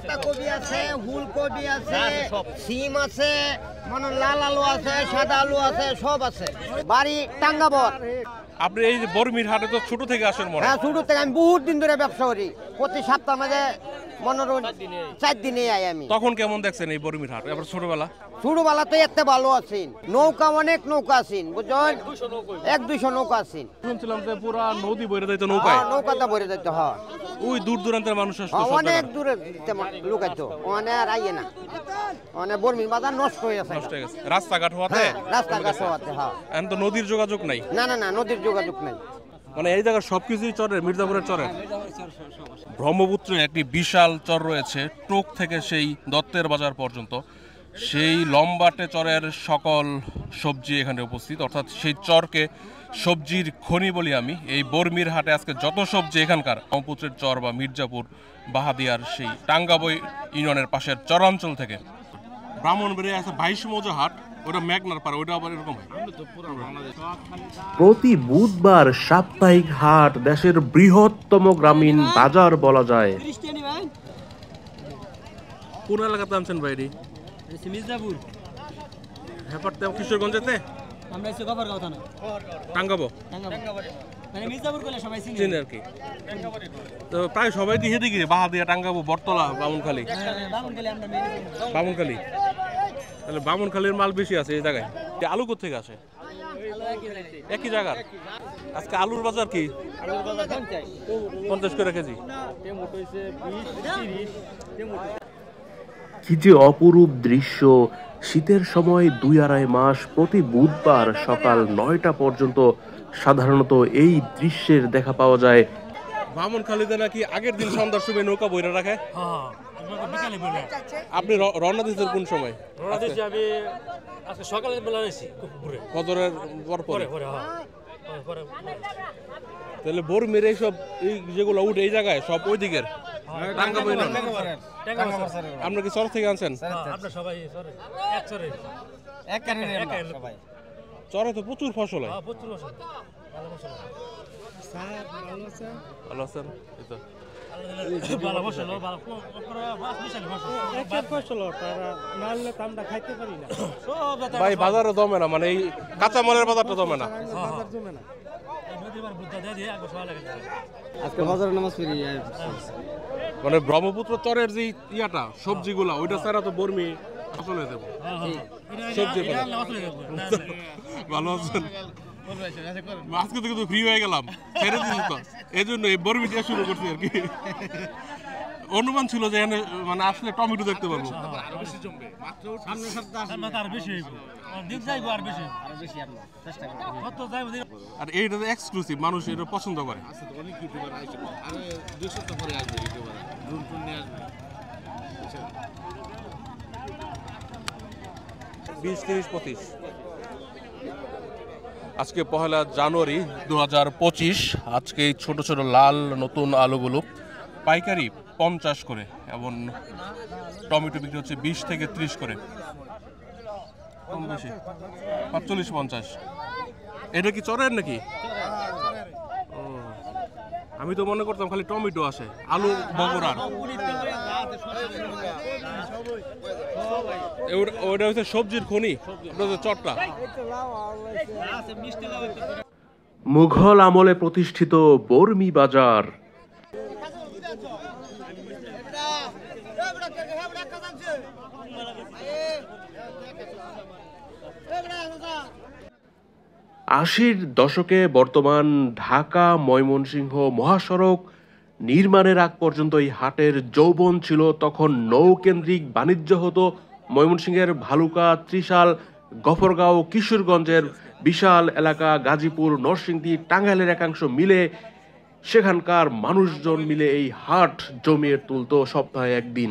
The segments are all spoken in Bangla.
পাতাকপি আছে, ফুলকপি আছে, সিম আছে, মানে লাল আলু আছে, সাদা আলু আছে, সব আছে। বাড়ি টাঙ্গাবর। আপনি এই যে বর্মির হাটে তো ছোট থেকে আসেন মনে হয়? হ্যাঁ, ছোট থেকে আমি বহুত দিন ধরে ব্যবসা করি। প্রতি সপ্তাহ মাঝে 4 দিনে আই আমি। তখন কেমন দেখছেন এই বর্মির হাট? এবার ছোটবেলা ছোটবেলাতে এত ভালো আছেন, নৌকা অনেক নৌকা আছেন, বুঝছেন, 1-200 নৌকা আছেন। শুনছিলাম যে পুরা নদী বইরে যাইতো নৌকায়। নৌকাটা ভরে যেত। হ্যাঁ, ওই দূর দূরান্তের মানুষ আসতো, অনেক দূরে লোক আইতো, ওখানে আর আইয়ে না। মানে বর্মির বাজার নষ্ট হয়ে গেছে, নষ্ট হয়ে গেছে রাস্তাঘাট হওয়াতে। রাস্তাঘাট হওয়াতে। হ্যাঁ, এখন তো নদীর যোগাযোগ নাই। না না না, নদীর যোগাযোগ নাই। মানে এই জায়গার সবকিছুই চরের, মির্জাপুরের চরের। ব্রহ্মপুত্রে একটি বিশাল চর রয়েছে, টোক থেকে সেই দত্তের বাজার পর্যন্ত। সেই লম্বাটে চরের সকল সবজি এখানে উপস্থিত, অর্থাৎ সেই চরকে সবজির খনি বলি আমি। এই বর্মির হাটে আজকে যত সবজি এখানকার, ব্রহ্মপুত্রের চর বা মির্জাপুর বাহাদিয়ার সেই টাঙ্গাবই ইউনিয়নের পাশের চরাঞ্চল থেকে। ব্রাহ্মণবাড়িয়া আছে 22 মৌজা হাট, ওটা মেঘনার পার, ওটা আবার এরকম হয়। প্রতি বুধবার সাপ্তাহিক হাট দেশের বৃহত্তম গ্রামীণ বাজার বলা যায়। কোন এলাকাতে আনছেন বাইরে? মির্জাপুর। হ্যাপারতে কিশোরগঞ্জেতে আমরা এসে গফরগাঁও থানা। টাঙ্গাবো মানে মির্জাপুর বলে সবাই চিনে আর কি। তো প্রায় সবাই দিয়ে দেখি বাহাদিয়া, টাঙ্গাবো, বটতলা, বামুনখালী। বামুনখালী, তাহলে বামুনখালীর মাল বেশি আছে এই জায়গায়। আলু কোথেকে আসে? একই জায়গার। আজকে আলুর বাজার কি? 50 করে কেজি। কি যে অপরূপ দৃশ্য! শীতের সময় 2-2.5 মাস প্রতি বুধবার সকাল 9টা পর্যন্ত সাধারণত এই দৃশ্যের দেখা পাওয়া যায়। বামুনখালীতে নাকি আগের দিন সন্ধ্যার সময় নৌকা বইরা রাখে। আপনি রওনা দিয়েছেন কোন সময়? সকালের বেলা ফজরের পরে। তাহলে বর্মির এইসব এই যেগুলো উঠে এই জায়গায় সব ওই দিকের টাঙ্গাবই না? আপনার কি চর থেকে আনছেন? চরে তো প্রচুর ফসল হয়। ভালো আছেন? ভাই বাজারে জমে না, মানে এই কাঁচা মালের বাজারটা জমে না। মানে ব্রহ্মপুত্র চরের যে ইয়াটা সবজিগুলা ওইটা ছাড়া তো বর্মি ফসলে দেবো। সবজি ভালো আছেন? আজকে থেকে তো ফ্রি হয়ে গেলাম, ছেড়ে দিচ্ছি তো, এই জন্য এই বর্মি দিয়ে শুরু করছি আর কি। অনুমান ছিল যে এখানে মানে আসলে টমেটো দেখতে পারবো। আর এইটা এক্সক্লুসিভ, মানুষ এটা পছন্দ করে। 20, 30, 25। আজকে 1 জানুয়ারি 2025। আজকে এই ছোট ছোট লাল নতুন আলুগুলো পাইকারি 50 করে, এবং টমেটো বিক্রি হচ্ছে 20 থেকে 30 করে, কম বেশি 45-50। এটা কি চরের নাকি? আমি তো মনে করতাম খালি টমেটো আসে, আলু বগুড়ার। ওটা হচ্ছে সবজির খনি, চটটা। মুঘল আমলে প্রতিষ্ঠিত বর্মি বাজার। আশির দশকে বর্তমান ঢাকা ময়মনসিংহ মহাসড়ক নির্মাণের আগ পর্যন্ত এই হাটের যৌবন ছিল। তখন নৌকেন্দ্রিক বাণিজ্য হতো। ময়মনসিংহের ভালুকা, ত্রিশাল, গফরগাঁও, কিশোরগঞ্জের বিশাল এলাকা, গাজীপুর, নরসিংদী, টাঙ্গাইলের একাংশ মিলে সেখানকার মানুষজন মিলে এই হাট জমিয়ে তুলতো সপ্তাহে একদিন।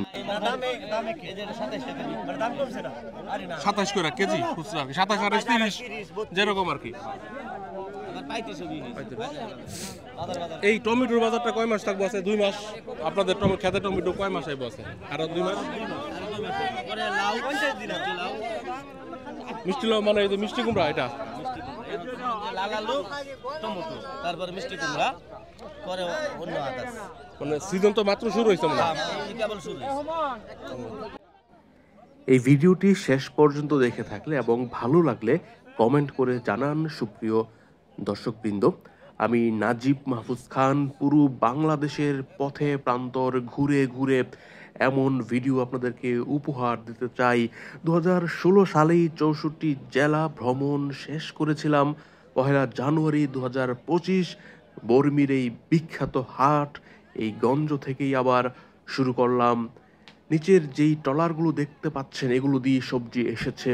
27 করে কেজি খুচরা, 27, 28, 30 যেরকম আর কি। এই টমেটোর বাজারটা কয় মাস থাকবো? আছে 2 মাস। আপনাদের খেতে টমেটো কয় মাস আইব? আছে আরো 2 মাস। মিষ্টি লাউ মানে এই যে মিষ্টি কুমড়া, এটা লাল আলু, টমেটো, তারপরে মিষ্টি কুমড়া, পরে অন্য আদার্স। মানে সিজন তো মাত্র শুরু হয়েছে মনে হয়। এই কেবল শুরু হয়েছে। এই ভিডিওটি শেষ পর্যন্ত দেখে থাকলে এবং ভালো লাগলে কমেন্ট করে জানান সুপ্রিয় দর্শকবৃন্দ। আমি নাজিব মাহফুজ খান পুরো বাংলাদেশের পথে প্রান্তর ঘুরে ঘুরে এমন ভিডিও আপনাদেরকে উপহার দিতে চাই। 2016 সালেই 64 জেলা ভ্রমণ শেষ করেছিলাম। 1 জানুয়ারি 2025 বর্মির এই বিখ্যাত হাট, এই গঞ্জ থেকেই আবার শুরু করলাম। নিচের যেই ট্রলারগুলো দেখতে পাচ্ছেন এগুলো দিয়ে সবজি এসেছে